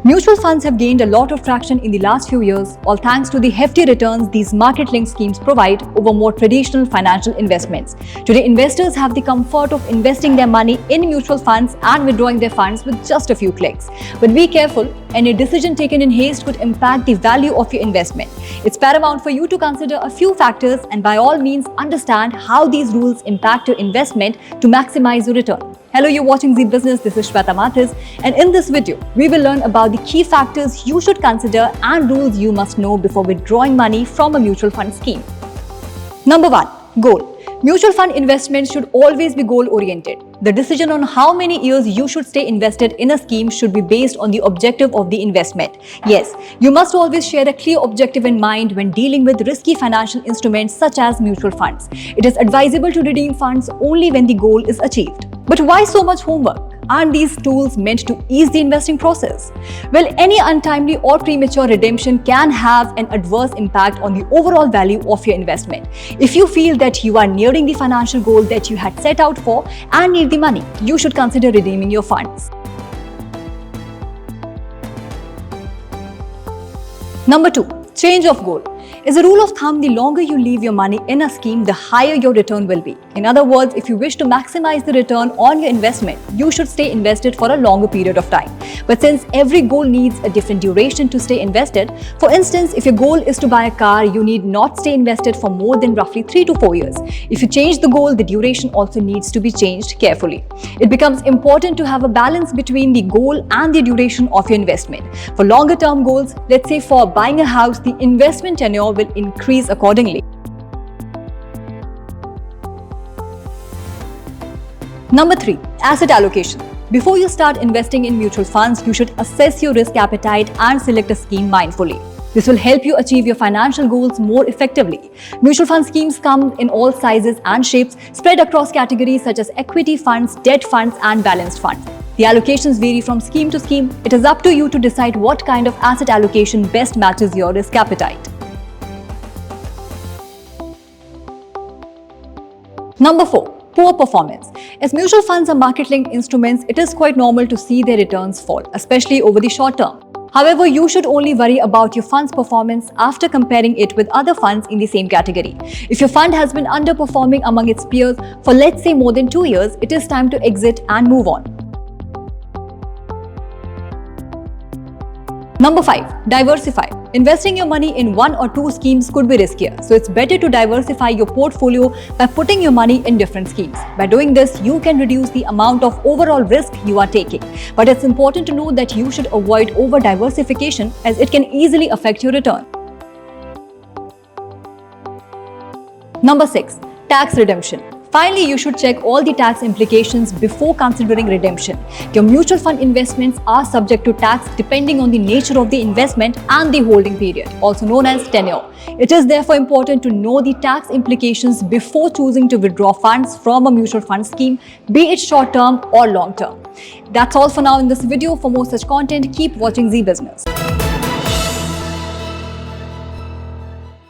Mutual funds have gained a lot of traction in the last few years, all thanks to the hefty returns these market-linked schemes provide over more traditional financial investments. Today, investors have the comfort of investing their money in mutual funds and withdrawing their funds with just a few clicks. But be careful, any decision taken in haste could impact the value of your investment. It's paramount for you to consider a few factors and by all means understand how these rules impact your investment to maximize your return. Hello, you're watching Zee Business. This is Shweta Mathis, and in this video, we will learn about the key factors you should consider and rules you must know before withdrawing money from a mutual fund scheme. Number 1. Goal. Mutual fund investments should always be goal-oriented. The decision on how many years you should stay invested in a scheme should be based on the objective of the investment. Yes, you must always share a clear objective in mind when dealing with risky financial instruments such as mutual funds. It is advisable to redeem funds only when the goal is achieved. But why so much homework? Aren't these tools meant to ease the investing process? Well, any untimely or premature redemption can have an adverse impact on the overall value of your investment. If you feel that you are nearing the financial goal that you had set out for and need the money, you should consider redeeming your funds. Number 2. Change of goal. As a rule of thumb, the longer you leave your money in a scheme, the higher your return will be. In other words, if you wish to maximize the return on your investment, you should stay invested for a longer period of time. But since every goal needs a different duration to stay invested, for instance, if your goal is to buy a car, you need not stay invested for more than roughly 3 to 4 years. If you change the goal, the duration also needs to be changed carefully. It becomes important to have a balance between the goal and the duration of your investment. For longer term goals, let's say for buying a house, the investment tenure will increase accordingly. Number 3. Asset allocation. Before you start investing in mutual funds, you should assess your risk appetite and select a scheme mindfully. This will help you achieve your financial goals more effectively. Mutual fund schemes come in all sizes and shapes, spread across categories such as equity funds, debt funds, and balanced funds. The allocations vary from scheme to scheme. It is up to you to decide what kind of asset allocation best matches your risk appetite. Number 4. Poor performance. As mutual funds are market-linked instruments, it is quite normal to see their returns fall, especially over the short term. However, you should only worry about your fund's performance after comparing it with other funds in the same category. If your fund has been underperforming among its peers for let's say more than 2 years, it is time to exit and move on. Number 5. Diversify. Investing your money in 1 or 2 schemes could be riskier, so it's better to diversify your portfolio by putting your money in different schemes. By doing this, you can reduce the amount of overall risk you are taking. But it's important to know that you should avoid over-diversification as it can easily affect your return. Number 6. Tax redemption. Finally, you should check all the tax implications before considering redemption. Your mutual fund investments are subject to tax depending on the nature of the investment and the holding period, also known as tenure. It is therefore important to know the tax implications before choosing to withdraw funds from a mutual fund scheme, be it short-term or long-term. That's all for now in this video. For more such content, keep watching Zee Business.